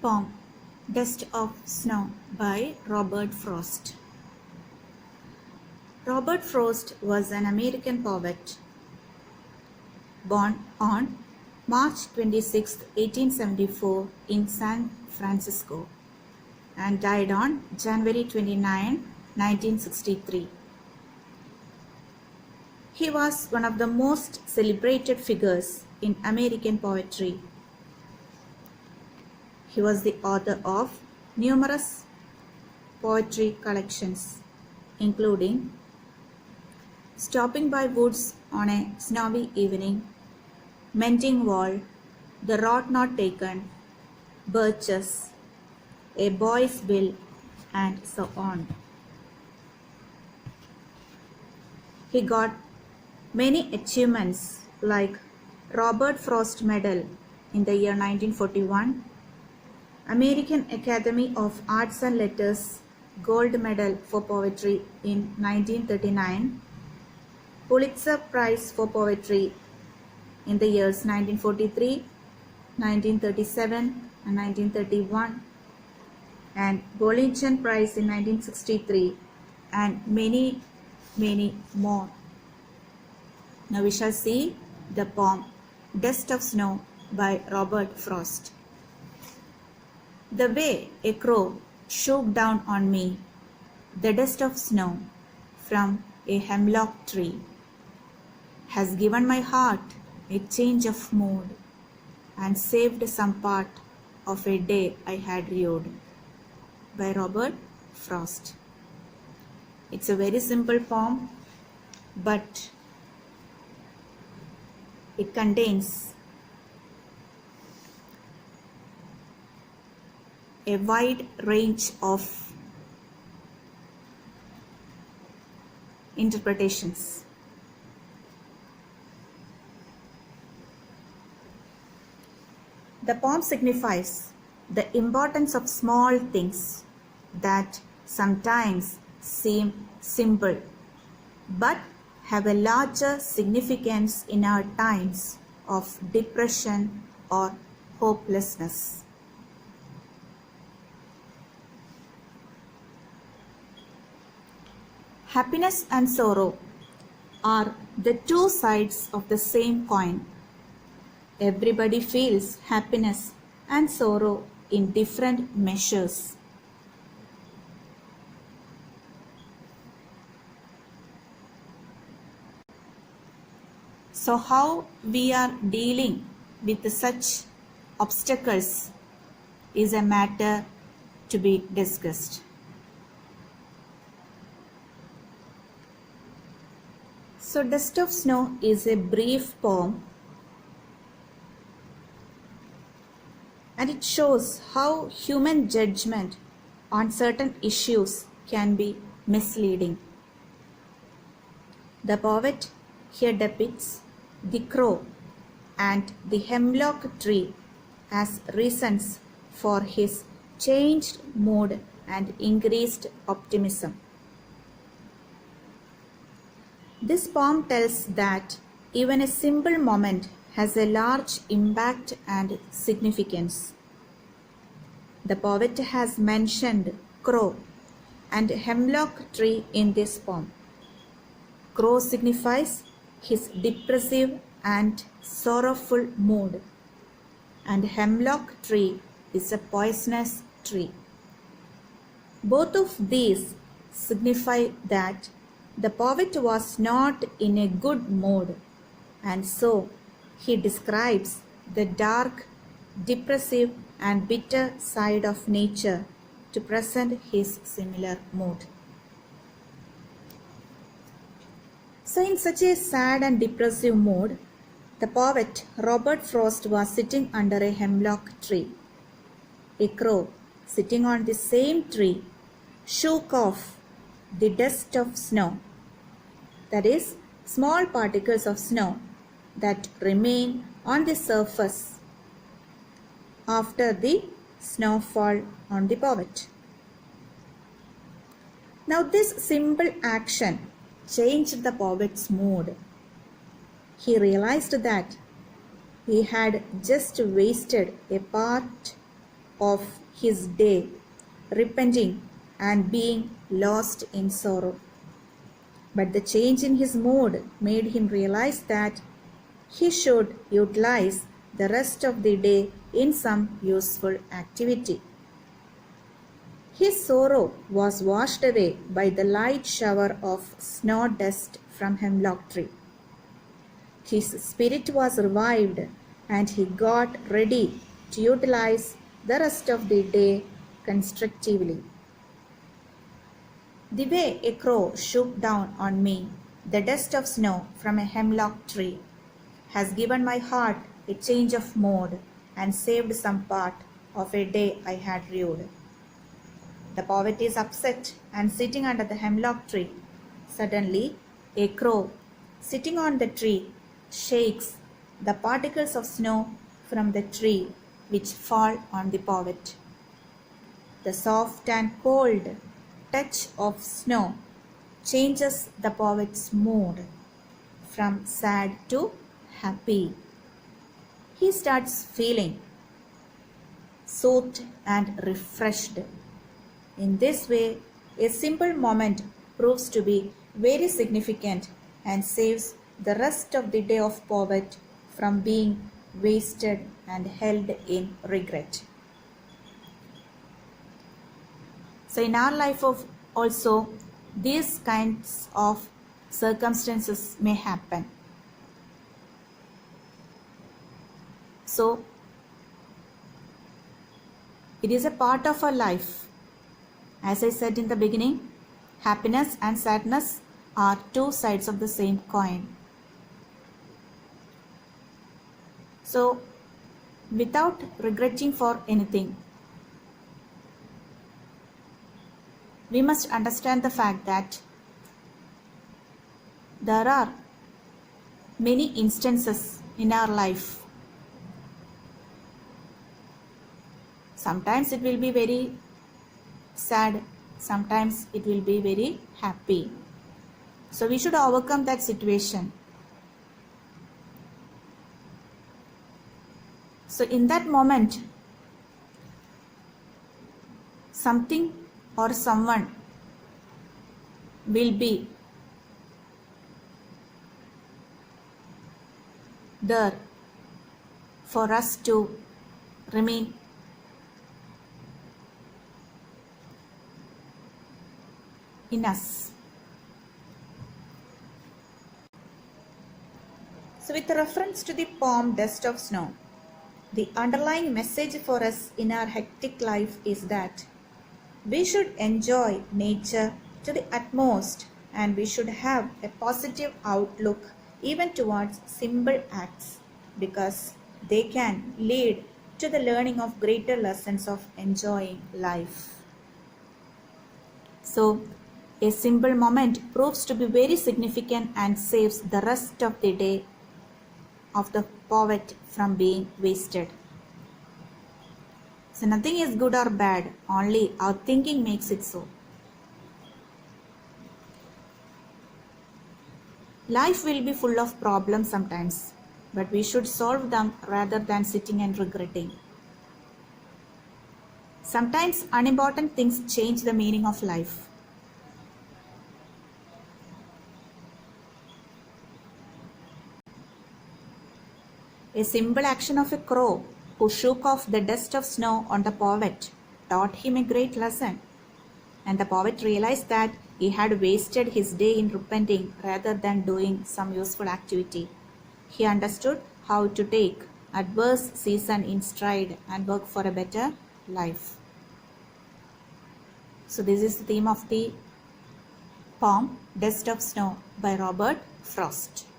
Poem Dust of Snow by Robert Frost. Robert Frost was an American poet born on March 26, 1874 in San Francisco and died on January 29, 1963. He was one of the most celebrated figures in American poetry. He was the author of numerous poetry collections, including Stopping by Woods on a Snowy Evening, Mending Wall, The Road Not Taken, Birches, A Boy's Will, and so on. He got many achievements like Robert Frost Medal in the year 1941, American Academy of Arts and Letters Gold Medal for Poetry in 1939, Pulitzer Prize for Poetry in the years 1943, 1937 and 1931, and Bollingen Prize in 1963, and many more. Now we shall see the poem Dust of Snow by Robert Frost. The way a crow shook down on me the dust of snow from a hemlock tree has given my heart a change of mood and saved some part of a day I had rued. By Robert Frost. It's a very simple poem, but it contains a wide range of interpretations. The poem signifies the importance of small things that sometimes seem simple but have a larger significance in our times of depression or hopelessness. Happiness and sorrow are the two sides of the same coin. Everybody feels happiness and sorrow in different measures. So how we are dealing with such obstacles is a matter to be discussed. So Dust of Snow is a brief poem, and it shows how human judgment on certain issues can be misleading. The poet here depicts the crow and the hemlock tree as reasons for his changed mood and increased optimism. This poem tells that even a simple moment has a large impact and significance. The poet has mentioned crow and hemlock tree in this poem. Crow signifies his depressive and sorrowful mood, and hemlock tree is a poisonous tree. Both of these signify that the poet was not in a good mood, and so he describes the dark, depressive and bitter side of nature to present his similar mood. So in such a sad and depressive mood, the poet Robert Frost was sitting under a hemlock tree. A crow sitting on the same tree shook off the dust of snow, that is, small particles of snow that remain on the surface after the snowfall on the poet. Now this simple action changed the poet's mood. He realized that he had just wasted a part of his day, repenting and being lost in sorrow. But the change in his mood made him realize that he should utilize the rest of the day in some useful activity. His sorrow was washed away by the light shower of snow dust from hemlock tree. His spirit was revived and he got ready to utilize the rest of the day constructively. The way a crow shook down on me the dust of snow from a hemlock tree has given my heart a change of mood and saved some part of a day I had rued. The poet is upset and sitting under the hemlock tree. Suddenly, a crow sitting on the tree shakes the particles of snow from the tree which fall on the poet. The soft and cold touch of snow changes the poet's mood from sad to happy. He starts feeling soothed and refreshed. In this way, a simple moment proves to be very significant and saves the rest of the day of poet from being wasted and held in regret. So in our life also, these kinds of circumstances may happen. So it is a part of our life. As I said in the beginning, happiness and sadness are two sides of the same coin. So, without regretting for anything, we must understand the fact that there are many instances in our life. Sometimes it will be very sad, sometimes it will be very happy. So we should overcome that situation. So in that moment, something or someone will be there for us to remain in us. So with reference to the poem Dust of Snow, the underlying message for us in our hectic life is that we should enjoy nature to the utmost and we should have a positive outlook even towards simple acts because they can lead to the learning of greater lessons of enjoying life. So, a simple moment proves to be very significant and saves the rest of the day of the poet from being wasted. So nothing is good or bad, only our thinking makes it so. Life will be full of problems sometimes, but we should solve them rather than sitting and regretting. Sometimes unimportant things change the meaning of life. A simple action of a crow who shook off the dust of snow on the poet taught him a great lesson. And the poet realized that he had wasted his day in repenting rather than doing some useful activity. He understood how to take adverse season in stride and work for a better life. So this is the theme of the poem Dust of Snow by Robert Frost.